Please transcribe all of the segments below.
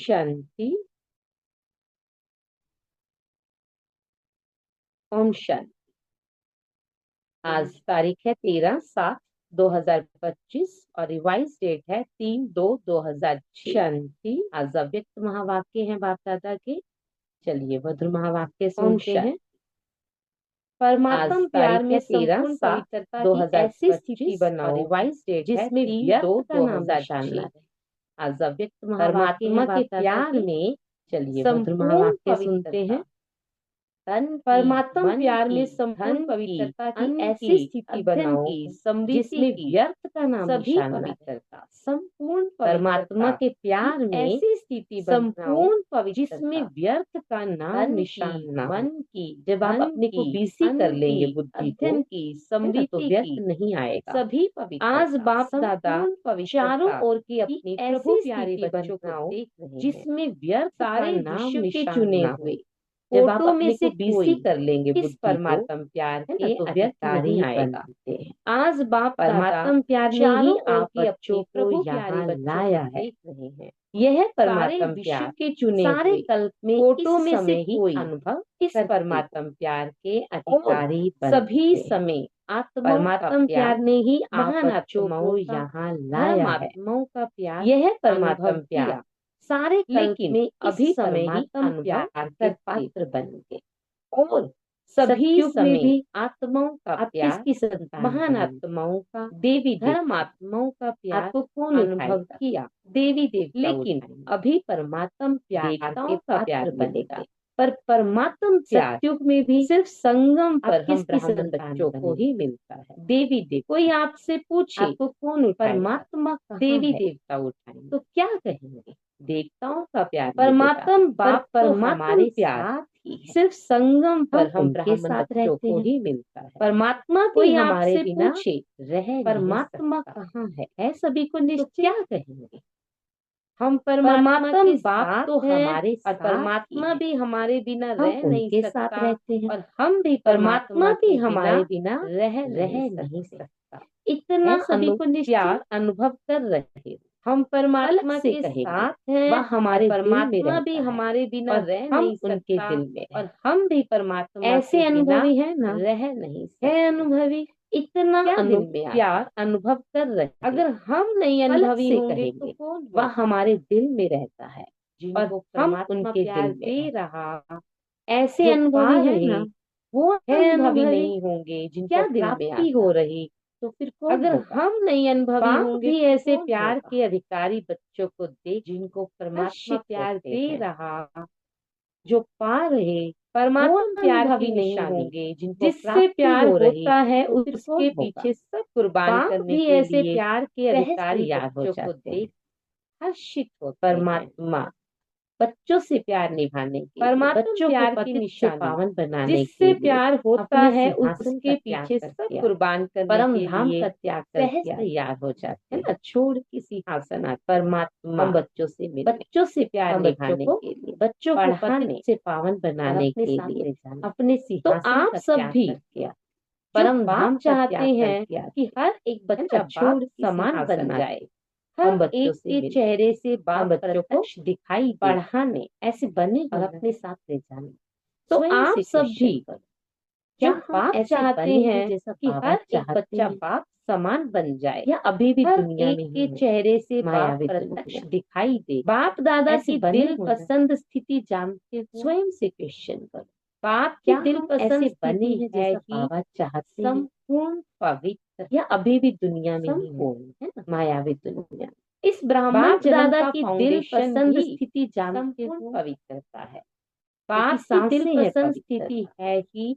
शांति। ओम शांति। आज तारीख है 13/7/2025 और रिवाइज डेट है 3/2/2006। शांति। आज अव्यक्त महावाक्य हैं बाप दादा के। चलिए मधुर महावाक्य सुनते हैं। परमात्मा प्यार में संपूर्ण पवित्रता की ऐसी स्थिति बनाओ, रिवाइज डेट जिसमें व्यर्थ का नाम निशान न रहे। आज अव्यक्त परमात्मा के प्यार में चलिए मधुर महावाक्य सुनते हैं। परमात्मा प्यार में संपूर्ण पवित्रता की ऐसी स्थिति बनाओ जिसमें व्यर्थ का नाम निशान न रहे। संपूर्ण परमात्मा के प्यार में ऐसी स्थिति संपूर्ण पवित्र जिसमें व्यर्थ का नाम निशान न मन की। जब आप अपने को बिजी कर लेंगे बुद्धि को की समृद्धि तो व्यर्थ नहीं आएगा। सभी पवित्र आज बाप दादा चारों ओर की अपनी प्रभु प्यारे बच्चों को देख रहे हैं जिसमें व्यर्थ सारे नाम के चुने हुए। जब आप अपने को बिजी कर लेंगे इस परमात्मा प्यार के तो व्यर्थ नहीं आएगा। आज बाप परमात्मा प्यार ने ही आप बच्चों को यहाँ लाया है। यह परमात्मा प्यार के चुने सारे कल्प में फोटो में से ही अनुभव इस परमात्मा प्यार के अधिकारी सभी समय आत्मा परमात्मा प्यार ने ही महान आत्माओं को यहाँ लाया है। का प्यार यह परमात्मा प्यार सारे लेकिन में अभी समय ही प्यार के पात्र बन गए और सभी समय भी आत्माओं का प्यार की संतान महान आत्माओं का देवी धर्म आत्माओं का प्यार आपको कौन अनुभव किया देवी देवता। लेकिन अभी परमात्मा प्यार देवताओं का प्यार बनेगा। पर परमात्मा प्यार सतयुग में भी सिर्फ संगम पर हम ब्राह्मण बच्चों को ही मिलता है। देवी देव कोई आपसे पूछे आपको कौन परमात्मा देवी देवता उठाए तो क्या कहेंगे? देवताओं का प्यार परमात्मा बाप परमात्मा प्यार सिर्फ संगम पर हम ब्राह्मण बच्चों को ही मिलता है। परमात्मा कोई हमारे बिना पूछे रह परमात्मा कहाँ है सभी को निश्चय क्या कहेंगे? हम परमात्मा के बाप तो हमारे और परमात्मा भी हमारे बिना रह नहीं सकता रहते हैं और हम भी परमात्मा भी हमारे बिना रह नहीं सकता। इतना सभी को निश्चय अनुभव कर रहे हो। हम परमात्मा के साथ हैं वह हमारे परमात्मा भी हमारे बिना रह नहीं सकता उनके दिल में और हम भी परमात्मा ऐसे अनुभवी है ना रह नहीं है अनुभवी। इतना प्यार अनुभव कर रहे अगर हम नहीं अनुभवी होंगे तो कौन वह हमारे दिल में रहता है और हम उनके दिल दे रहा ऐसे अनुभवी है ना वो है अनुभवी नहीं होंगे जिनका दिल में हो रही तो फिर अगर हम नहीं अनुभवी होंगे भी ऐसे प्यार के अधिकारी बच्चों को देख जिनको परमात्मा प्यार दे रहा जो पा रहे परमात्मा प्यार भी नहीं होंगे जिससे प्यार होता है उसके पीछे सब कुर्बान करने भी ऐसे प्यार के अधिकारी बच्चों को देख हर्षित हो परमात्मा बच्चों से प्यार निभाने के परमात्मा प्यार की निशानी पावन बनाने जिससे प्यार होता है उसके पीछे सब कुर्बान करने परम धाम का त्याग कर तैयार हो जाते हैं ना छोड़ के सिंहासन परमात्मा बच्चों से मिले बच्चों से प्यार निभाने के लिए बच्चों को पढ़ाने से पावन बनाने के लिए अपने सिंहासन तो आप सब भी परम धाम चाहते हैं कि हर एक बच्चा छोड़ समान बन जाए हर एक के चेहरे से बाप बच्चों को दिखाई बढ़ाने ऐसे बने और अपने साथ ले जाने। तो आप सब भी जब बाप चाहते हैं कि हर एक बच्चा बाप समान बन जाए या अभी भी दुनिया में के चेहरे से बाप प्रत्यक्ष दिखाई दे बाप दादा की दिल पसंद स्थिति जानते हो स्वयं से क्वेश्चन करो बाप की दिल पसंद बनी है कि बाबा चाहते संपूर्ण पवित्र या अभी भी दुनिया में ही हो है ना मायावी दुनिया इस ब्राह्मण दादा की दिल पसंद स्थिति जानते हो पवित्रता है बाप की दिल पसंद स्थिति है कि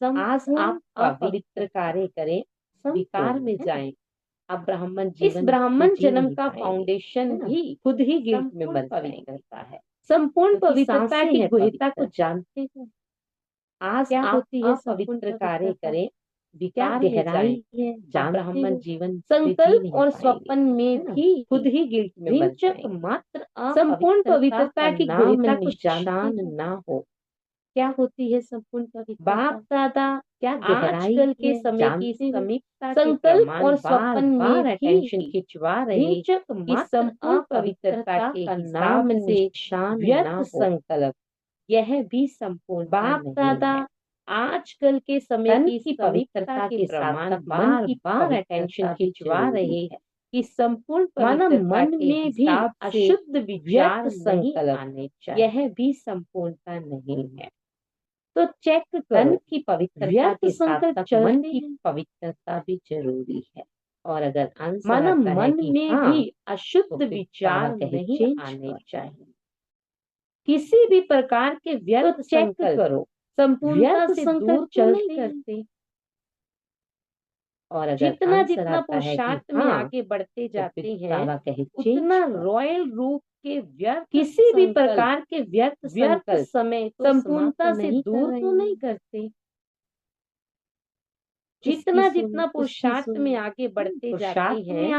आज आप पवित्र कार्य करें विकार में जाएं अब ब्राह्मण जीवन इस ब्राह्मण जन्म का फाउंडेशन भी खुद ही गिल्ट में मर पवित्रता है संपूर्ण पवित्रता की गुहिता को जानते हो आज क्या होती है पवित्र कार्य करें विकार गहराई है ब्राह्मण जीवन संकल्प और स्वप्न में भी खुद ही गिल्ट में मर मात्र संपूर्ण पवित्रता की गुहिता को जानन ना हो क्या होती है संपूर्ण पवित्रता? बाप दादा क्या आजकल के समय की समीपता संकल्प और स्वप्न में अटेंशन खिंचवा रहे कि संपूर्ण पवित्रता के नाम से व्यर्थ संकल्प यह भी संपूर्ण बाप दादा आजकल के समय की पवित्रता के प्रमाण बार बार अटेंशन खिंचवा रहे कि संपूर्ण मन में भी अशुद्ध विचार संकल्प आने चाहिए, यह भी संपूर्णता नहीं है। तो चेक करो की पवित्रता के साथ मन की पवित्रता भी जरूरी है। और अगर मन में भी अशुद्ध विचार नहीं आने चाहिए, किसी भी प्रकार के व्यर्थ चेक करो संपूर्णता से दूर चलते करते। और अगर जितना पुरुषार्थ में आगे बढ़ते जाते हैं उतना रॉयल रूप के व्यर्थ किसी भी प्रकार के व्यर्थ समय संपूर्णता से दूर तो नहीं करते। जितना पुरुषार्थ में आगे बढ़ते जाते हैं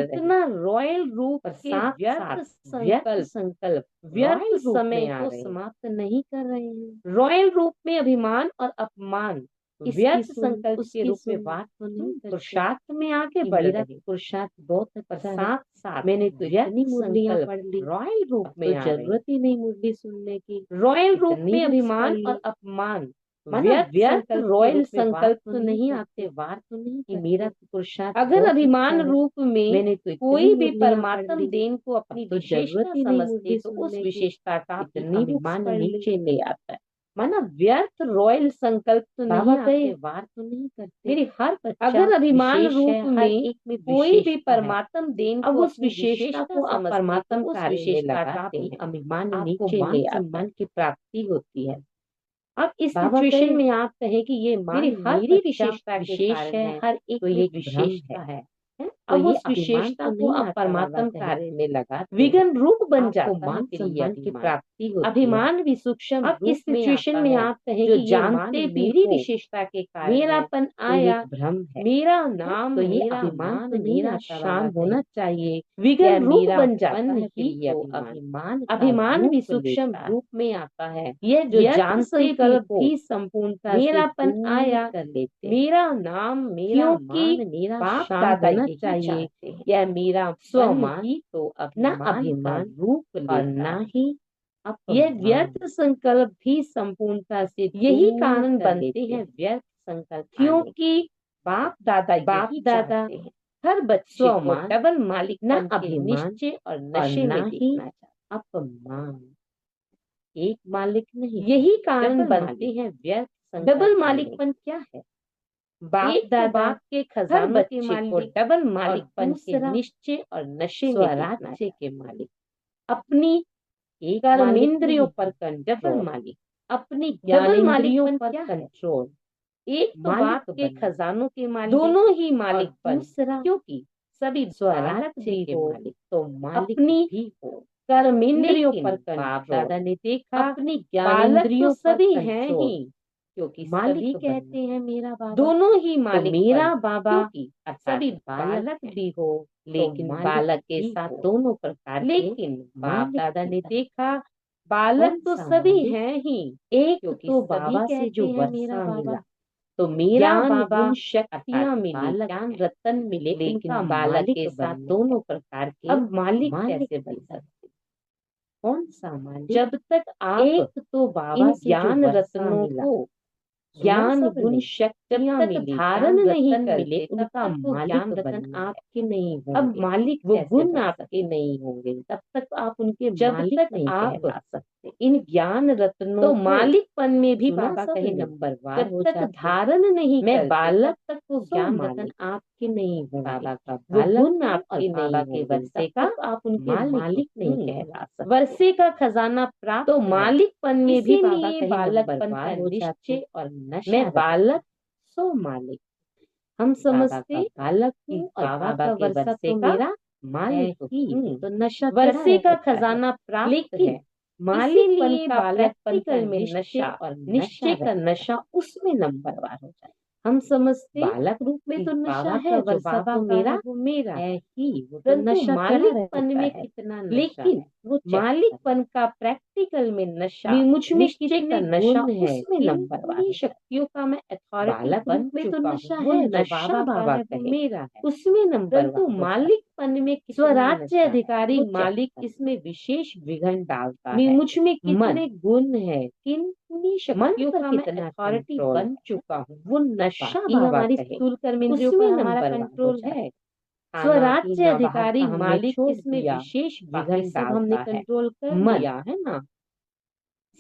उतना रॉयल रूप के व्यर्थ संकल्प व्यर्थ समय को समाप्त नहीं कर रहे हैं। रॉयल रूप में अभिमान और अपमान व्यर्थ संकल्प के रूप में बात तो नहीं, पुरुषार्थ में आगे बढ़ रहे। पुरुषार्थ बहुत साथ साथ मैंने तो इतनी मुरलियां पढ़ ली रॉयल रूप में, जरूरत ही नहीं मुरली सुनने की। रॉयल रूप में अभिमान और अपमान व्यर्थ रॉयल संकल्प तो नहीं आते, वार तो नहीं कि मेरा पुरुषार्थ। अगर अभिमान रूप में मैंने तो कोई भी परमात्म देन को अपनी विशेषता समझते तो उस विशेषता का अभिमान नीचे ले आता है। माना व्यर्थ रॉयल संकल्प तो नहीं आते, वार तो नहीं करते। मेरी हर बच्चा अगर अभिमान रूप में एक में कोई भी परमात्म देन अब उस विशेषता को परमात्म उस विशेषता का अभिमान नीचे ले आता, मन की प्राप्ति होती है। अब इस सिचुएशन में आप कहें कि ये मेरी विशेषता विशेष है, हर एक तो ये विशेषता है। अब उस विशेषता को अब परमात्म कार्य में लगा विघ्न रूप बन जाता है, सम्मान की प्राप्ति होती है। अभिमान भी सूक्ष्म। अब इस सिचुएशन में आप कहें कि जानते मेरी विशेषता के कारण मेरापन आया, भ्रम है, मेरा नाम तो ये अभिमान मेरा शान होना चाहिए, विघ्न रूप बन जाता है। अभिमान भी सूक्ष्म रूप में आता है। यह जो जानते भी संपूर्णता मेरापन आया कर लेते, मेरा नाम मेरा मान मेरा शान होना चाहिए। यह मेरा स्वमान ही तो अभिमान रूप और ना ही यह व्यर्थ संकल्प भी संपूर्णता से यही कारण बनते हैं व्यर्थ संकल्प, क्योंकि बाप दादा हर बच्चे को डबल मालिक न निश्चय और नशे में देखना चाहते। अपमान एक मालिक नहीं, यही कारण बनते हैं व्यर्थ संकल्प। डबल मालिकपन क्या है? बाप के खजानों के मालिक, डबल मालिकपन के निश्चय और नशे स्वराज्य के मालिक, अपनी कर्मेंद्रियों पर डबल मालिक, अपनी ज्ञानेंद्रियों पर कंट्रोल। एक तो बाप के खजानों के मालिक, दोनों ही मालिक दूसरा, क्योंकि सभी स्वराज्य के मालिक तो मालिक भी हो। कर्मेंद्रियों पर बाप दादा ने देखा अपनी ज्ञानेंद्रियों सभी हैं ही, क्योंकि सभी कहते हैं मेरा बाबा, दोनों ही मालिक तो मेरा बाबा सभी बालक भी हो, लेकिन बालक के साथ दोनों प्रकार। लेकिन बाप दादा ने देखा बालक तो सभी हैं ही, एक तो बाबा से जो वर्षा मिला तो मेरा बाबा शक्तियाँ मिली, ज्ञान रतन मिले, लेकिन बालक के साथ दोनों प्रकार के। अब मालिक कैसे बन सकते? कौन सा मालिक? जब तक आप एक तो बाबा ज्ञान रत्नों को ज्ञान गुण शक्तियाँ मिली धारण नहीं मिले, उनका ज्ञान रतन आपके नहीं होंगे। अब मालिक वो गुण आपके नहीं होंगे, तब तक आप उनके जब तक नहीं कहला सकते। इन ज्ञान रत्नों तो मालिकपन में भी बाबा कहे नंबर वार हो जाते। धारण नहीं मैं बालक तक वो ज्ञान रतन आपके नहीं होंगे, बाबा का गुण आपके नहीं के वर्षे का आप उनके मालिक नहीं कहला सकते। वर्षे का खजाना प्राप्त तो मालिकपन में भी बाबा कहे बालकपन का निश्चय और मैं बालक सो मालिक। हम समझते बालक की और बाबा के वर्षे का मेरा मालिक ही, तो नशा वर्षे का खजाना प्राप्त है, मालिकपन का बालकपन में नशा और निश्चय का नशा उसमें नंबरवार हो जाए। हम समझते बालक रूप में तो नशा बाबा है, का जो वर्षा बाबा वो का मेरा है वो मेरा है ही, वो तो परंतु नशा चढ़ा मालिकपन रहता में है। कितना नशा लेकिन है वो चेक करें। मालिकपन का प्रैक्टिकल में नशा मुझ में निश्चय कितने का नशा गुण है, उसमें नंबर वन कितनी है। शक्तियों का मैं अथॉरिटी बालक बन रूप में तो चुका नशा हूँ, वो है, जो नशा बाबा बाबा का वो है मेरा है, उसमें नंबर परंतु वन हो जाता है। मालिकपन में कितना स्वराज्य नशा है अधिकारी वो चेक मालिक करें। इसमें विशेष विघन डालता है। मुझ में मन कितने गुण है, कितनी मन शक्तियों पर का मैं कितना अथॉरिटी कंट्रोल बन चुका हूँ, वो नशा बाकी बाबा हमारी कहे स्थूल कर्मेंद्रियों उसमें पर हमारा नंबर वन हो कंट्रोल जाता है। है। खाना स्वराज्य पीना बाहर अधिकारी का हमने मालिक छोड़ इसमें दिया, विशेष बाकी विघन सब हमने डालता है। कंट्रोल कर मन लिया है ना।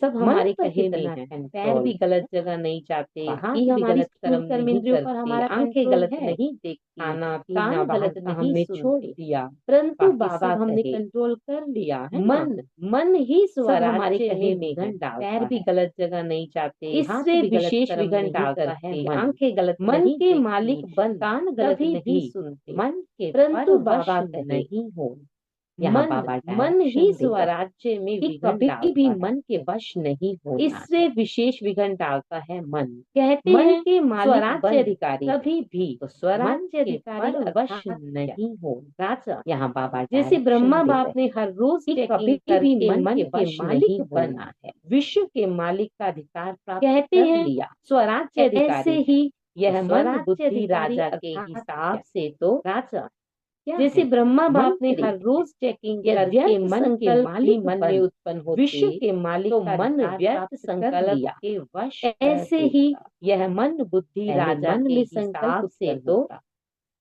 सब मन हमारे पर कहे में कितना है, पैर कंट्रोल भी गलत जगह नहीं जाते, बाकी हाथ भी हमारी गलत स्थूल कर्म नहीं कर्मेंद्रियों पर करते, हमारा आंखें कंट्रोल गलत है। नहीं देखती, खाना पीना कान बाहर गलत का नहीं हमने छोड़ सुनते, दिया, परंतु बाकी बाबा सब हमने कहे कंट्रोल कर लिया है ना। मन ही सब हमारे स्वराज्य कहे में में है, विघन डालता पैर भी है, गलत जगह नहीं जाते, हाथ इससे भी गलत विशेष कर्म विघन नहीं डालता है करते, मन। आंखें गलत मन नहीं के देखती, मालिक बन कान गलत कभी नहीं भी सुनते, मन के परंतु परवश बाबा कहे नहीं हो। यहाँ बाबा मन ही डायरेक्शन दे रहे स्वराज्य में कि विघन कभी डालता भी है। मन के वश नहीं होना इससे है। विशेष विघन डालता है मन। कहते मन हैं के मालिक स्वराज्य बन अधिकारी कभी भी तो मन स्वराज्य के अधिकारी परवश अर्थात नहीं हो। राजा यहाँ बाबा जैसे डायरेक्शन ब्रह्मा दे बाप रहे ने हर रोज कि चेकिंग कभी भी करके मन मन के के वश मालिक नहीं बन होना है। विश्व के मालिक का अधिकार प्राप्त कहते कर हैं लिया। स्वराज्य ऐसे अधिकारी ही तो यह मन स्वराज्य बुद्धि अधिकारी राजा के अर्थात हिसाब क्या? से तो राजा क्या जैसे है? ब्रह्मा बाप ने मंत्री हर है। रोज चेकिंग यह करके व्यर्थ मन के संकल्प भी मालिक मन बन में उत्पन्न होते विश्व के मालिक तो का मन अधिकार व्यर्थ प्राप्त कर संकल्प लिया। के वश ऐसे कर ही देता। यह मन बुद्धि पहले राजा मन के में संकल्प हिसाब से उत्पन्न तो होता,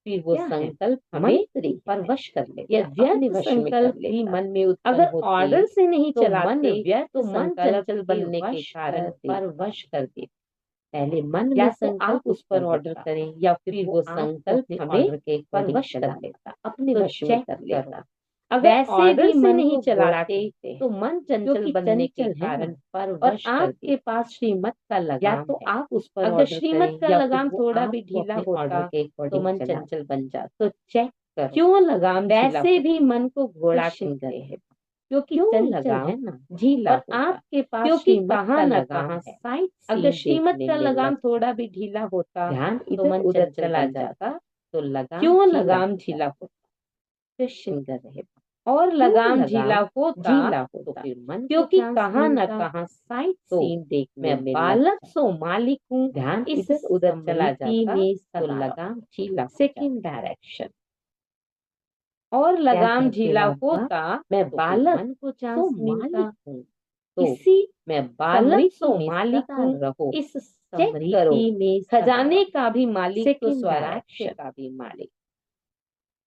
फिर वो क्या है? संकल्प हमें मंत्री है। परवश कर लेता, यह अपने व्यर्थ वश में कर संकल्प भी लेता। मन में उत्पन्न अगर होते ऑर्डर से नहीं तो मन चलाते व्यर्थ तो मन संकल्प चंचल के बनने के वश कारण कर देता। परवश कर देता। पहले मन या में तो आप संकल्प उस पर उत्पन्न ऑर्डर होता करें या फिर फिर वो वो संकल्प संकल्प अपने हमें ऑर्डर के परवश चला कर लेता, लेता। अपने तो वश में चेक कर लेता। करो, अगर वैसे ऑर्डर भी से मन नहीं को घोड़ा चलाते कहते हैं तो मन चंचल क्योंकि बनने के चंचल है कारण ना, और परवश कर आपके देता। पास श्रीमत का या लगाम तो है। आप उस पर अगर ऑर्डर श्रीमत करें का या फिर लगाम वो थोड़ा भी आपको ढीला अपने ऑर्डर होता के तो अकॉर्डिंग मन चला चंचल बन जाता। तो चेक करो, क्यों लगाम ढीला वैसे होता? भी मन को घोड़ा प्रश्न कहते करे हैं क्योंकि क्यों चंचल लगाम है ना, ढीला और होता। आपके पास क्योंकि श्रीमत कहाँ का न लगाम कहाँ है। साइट अगर सीन श्रीमत देखने का में लगाम लगता, थोड़ा भी ढीला होता ध्यान तो इधर मन उधर चंचल चला बन जाता, जाता। तो लगाम क्यों ढीला लगाम होता। ढीला होता? क्वेश्चन कर रहे और क्यों लगाम लगाम ढीला होता ढीला तो होता? फिर मन को क्योंकि चांस कहाँ न मिलता कहाँ साइट तो सीन देखने मैं में बालक लगता। सो मालिक हूँ, ध्यान इस इधर उधर चला स्मृति जाता में तो सदा लगाम ढीला हो सेकंड जाता। डायरेक्शन। और क्या लगाम कहते ढीला बाबा? होता मैं तो फिर बालक मन को सो चांस मालिक मिलता हूँ, तो इसी मैं बालक समृद्धि सो में मालिक सदा हूँ, रहो। इस चेक करो, समृद्धि में खजाने सदा का भी मालिक तो सेकंड स्वराज्य डायरेक्शन। का भी मालिक।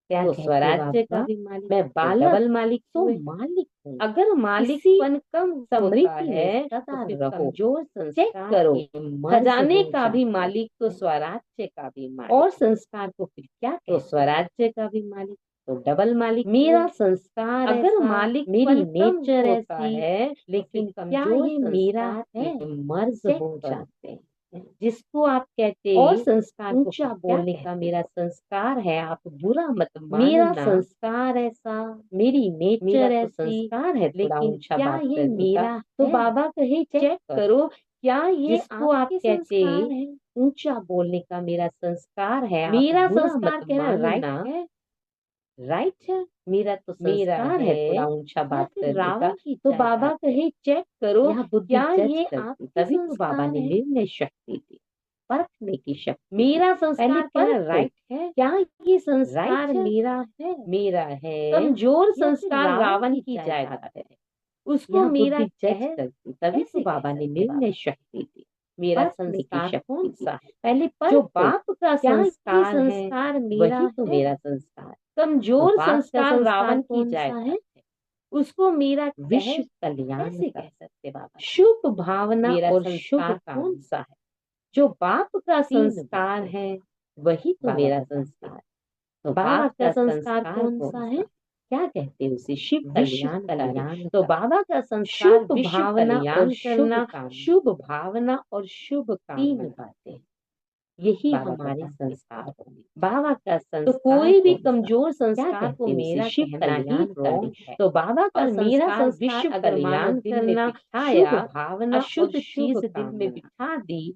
क्या तो कहते स्वराज्य का बाबा? भी मालिक मैं तो बालक डबल मालिक तो हुए। मालिक हूँ, अगर इसी मालिकपन कम होता समृद्धि में है तो सदा फिर रहो। कमजोर चेक संस्कार करो, के मर्ज खजाने हो का भी जाते मालिक तो हैं। स्वराज्य का भी मालिक। और संस्कार को फिर क्या तो कहते हैं? स्वराज्य का भी मालिक तो डबल मालिक मेरा हुए। संस्कार अगर ऐसा, मालिकपन मेरी कम नेचर होता ऐसी, है तो लेकिन फिर क्या कमजोर ये मेरा संस्कार है? के मर्ज चेक हो करो। जाते हैं। जिसको आप कहते और संस्कार को ऊंचा फिर क्या बोलने का कहते मेरा हैं? संस्कार है, आप बुरा मत मेरा मानना। संस्कार ऐसा, मेरी मेरा नेचर तो ऐसी, संस्कार है थोड़ा लेकिन ऊंचा क्या बात ये करने का। मेरा तो है? बाबा कहे चेक चेक करो, क्या ये जिसको आप आपके कहते संस्कार है? ऊंचा बोलने का मेरा संस्कार है, आप मेरा बुरा संस्कार मत कहना राइट मानना। है। राइट है, मेरा तो मेरा संस्कार है थोड़ा ऊंचा या बात फिर करने का। रावण की तो जायदाद बाबा है? कहे चेक करो, यहाँ बुद्धि क्या जज ये करती, आपके तभी तो बाबा संस्कार ने है? निर्णय शक्ति दी, परखने की शक्ति दी। मेरा पहले संस्कार कहना परखो, राइट है। क्या ये संस्कार राइट है, मेरा है? मेरा है कमजोर या फिर संस्कार रावण की जायदाद है। उसको यहाँ मेरा बुद्धि जज कह करती, तभी तो कैसे कह बाबा ने सकते निर्णय बाबा? शक्ति दी, मेरा परखने की संस्कार शक्ति कौन दी। सा है? पहले जो परखो, बाप का क्या ये संस्कार है संस्कार मेरा वही तो है? मेरा संस्कार। तो कमजोर बाप का संस्कार संस्कार रावण की कौन सा जायदाद है? है। उसको मेरा विश्व कह कल्याण कैसे का कह सकते बाबा? शुभ भावना मेरा और शुभ संस्कार काम, कौन सा है? जो बाप का तीन संस्कार बातें है वही तो बाबा मेरा बताते संस्कार। हैं। तो बाप बाप का का संस्कार संस्कार कौन कौन सा सा? है? क्या कहते हैं उसे? शिव विश्व कल्याण कल्याण करें। तो का। बाबा का संस्कार शुभ विश्व भावना कल्याण और शुभ करना, काम, शुभ भावना और शुभ तीन काम, बातें यही बाबा हमारे बताते हैं। संस्कार होंगे। बाबा का तो संस्कार कोई भी कौन सा? कमजोर क्या संस्कार को कहते हैं उसे? मेरा शिव कहना ही कल्याण रॉन्ग करें। है। तो बाबा का और मेरा संस्कार संस्कार विश्व अगर मानो कल्याण दिल में करना, बिठाया, शुभ भावना अशुद्ध और शुभ चीज दिल में कामना, बिठा दी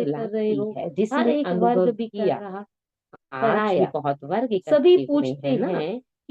से कर रहे हो, है, हर जिसने एक वर्ग अनुभव भी कर किया। रहा आज भी पराया। बहुत वर्ग सभी इकट्ठे हुए पूछते हैं ना, हैं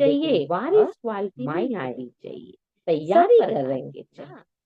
चाहिए, वारिस क्वालिटी माइंड नहीं आए, होनी चाहिए, तैयारी सब कर प्रकार रहेंगे की, हाँ,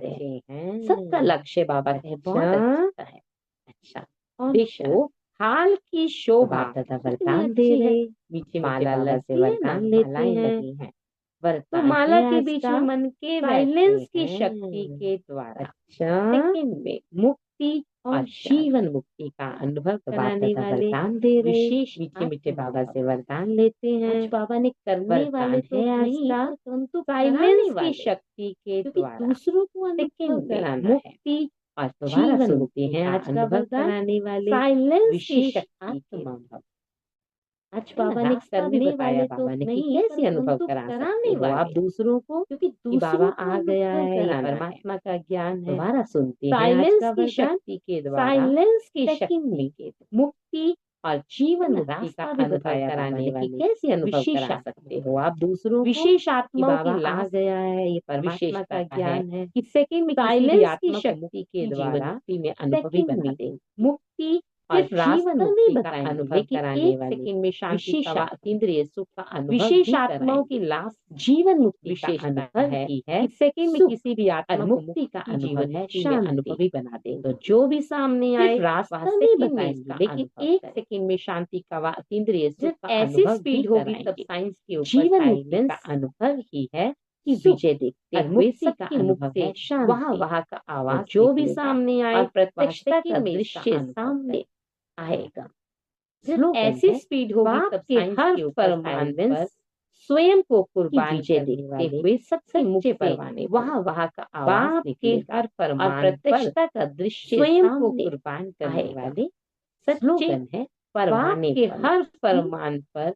बैठे हैं। सबका लक्ष्य बाबा है, बहुत अच्छा अच्छा है। अच्छा, और बेशक हाल की शोभा दादा कितनी वरदान दे अच्छी है। रहे, मीठी मीठी माला बाबा से लगती है, वरदान लेते मालाएं हैं। लगी हैं। तो वरदान माला है के आज बीच का में मन के साइलेंस साइलेंस की है। शक्ति के द्वारा अच्छा सेकंड में मुक्ति और जीवन मुक्ति का अनुभव कराने वाले वरदान दे रहे विशेष मीठे मीठे बाबा से वरदान लेते हैं। आज बाबा ने करने वाले तो है आज नहीं, का परंतु साइलेंस कराने की वाले, शक्ति के क्योंकि द्वारा दूसरों को अनुभव सेकंड में कराना है। मुक्ति और दोबारा जीवन सुनते मुक्ति हैं का आज का अनुभव वरदान, कराने वाले साइलेंस की विशेष शक्ति शक्ति के के अनुभव। आज बाबा बाबा ने ने रास्ता भी करने बताया वाले बाबा तो ने कि नहीं, कैसे अनुभव परंतु करा कराने सकते हो आप वाले, दूसरों को क्योंकि कि बाबा दूसरों को आ गया अनुभव है, ये कराना है। परमात्मा का ज्ञान है। दोबारा सुनते हैं आज साइलेंस का की वरदान, शक्ति के द्वारा साइलेंस की सेकंड शक्ति में के मुक्ति और जीवन मुक्ति का रास्ता भी अनुभव बताया बाबा कराने ने कि वाले कैसे अनुभव विशेष करा सकते सकते हो आप दूसरों को विशेष कि आत्माओं बाबा की आ लास्ट गया है, ये परमात्मा विशेषता का का ज्ञान है है कि सेकंड में किसी भी साइलेंस की आत्मा को शक्ति मुक्ति की के जीवन द्वारा मुक्ति में अनुभवी सेकंड बना में देंगे। मुक्ति और सिर्फ रास्ता जीवन नहीं मुक्ति का बताएंगे, अनुभव लेकिन कराने एक वाले सेकंड में शांति विशेष का इंद्रिय सुख का अनुभव विशेष भी आत्माओं की कराएंगे। लास्ट जीवन मुक्ति का विशेषता अनुभव है की है कि सेकंड में सुख किसी भी आत्मा और को मुक्ति का की अनुभव जीवन है मुक्ति में शांति। अनुभवी बना देंगे। तो जो भी सामने आए सिर्फ रास्ता वह नहीं सेकंड में बताएंगे, इसका लेकिन अनुभव एक करें। सेकंड में शांति का व इंद्रिय सुख जब का ऐसी अनुभव स्पीड भी होगी तब कराएंगे। साइंस के ऊपर जीवन मुक्ति साइलेंस का अनुभव ही है कि सुख विजय देखते और हुए मुक्ति का सबके मुख अनुभव से है शांति। वहाँ का आवाज जो भी निकलेगा सामने आए और प्रत्यक्षता का सेकंड में दृश्य इसका अनुभव सामने आएगा। जब स्लोगन ऐसी है, स्पीड होगी बाप तब के साइंस हर के ऊपर फरमान साइलेंस पर स्वयं को कुर्बान विजय करने देखते वाले हुए सबके मुख सच्चे से परवाने वहाँ का आवाज बाप के निकलेगा हर और फरमान पर प्रत्यक्षता का दृश्य स्वयं को सामने कुर्बान करने आएगा। वाले स्लोगन है, बाप परवाने के पर हर फरमान पर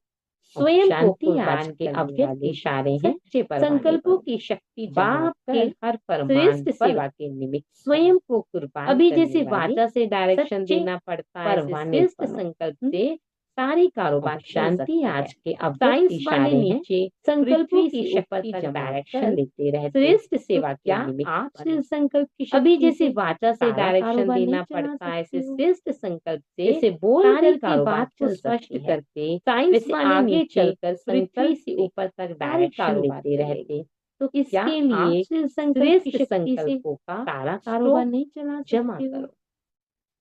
स्वयं को शांति कुर्बान आज के करने अव्यक्त वाले इशारे हैं। सच्चे परवाने संकल्पों पर की शक्ति बाप के हर फरमान श्रेष्ठ पर सेवा के निमित्त स्वयं को कुर्बान अभी करने जैसे वाले वाचा से डायरेक्शन सच्चे देना पड़ता है, ऐसे परवाने श्रेष्ठ बनो। संकल्प से सारी कारोबार चल शांति सकती है। आज के अव्यक्त साइंस वाले इशारे हैं। नीचे संकल्पों पृथ्वी की से ऊपर शक्ति तक जमा डायरेक्शन कर लेते रहते। श्रेष्ठ सेवा तो के क्या निमित्त आप बनो। संकल्प की अभी शक्ति जैसे से वाचा से सारा डायरेक्शन कारोबार देना नहीं चला पड़ता है, ऐसे सकते हो? श्रेष्ठ संकल्प से जैसे बोल सारी करके कारोबार बात को चल स्पष्ट सकती है। करके साइंस वैसे वाले आगे नीचे चलकर पृथ्वी संकल्प से से ऊपर तक सारे डायरेक्शन कारोबार लेते चलेंगे। रहते। तो इसके क्या लिए आप संकल्प की श्रेष्ठ शक्ति से संकल्पों का सारा कारोबार स्टॉक नहीं चला जमा सकते हो? करो।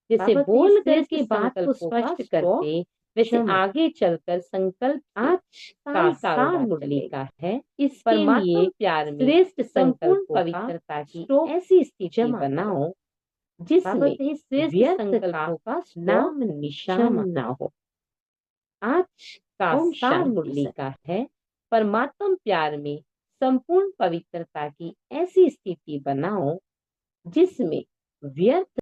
जैसे बाबा बोल श्रेष्ठ करके बात को संकल्पों का स्पष्ट स्टॉक करते, वैसे जमा आगे चलकर संकल्प से आज सारी का सार कारोबार मुरली चलेगा। का है। इसके परमात्मा लिए प्यार में श्रेष्ठ संपूर्ण संकल्पों का पवित्रता की स्टॉक ऐसी स्थिति जमा बनाओ बाबा जिसमें कहे श्रेष्ठ व्यर्थ संकल्पों का नाम स्टॉक निशान जमा ना हो। आज का ओम सार शांति मुरली सत। का है, परमात्मा प्यार में संपूर्ण पवित्रता की ऐसी स्थिति बनाओ जिसमें व्यर्थ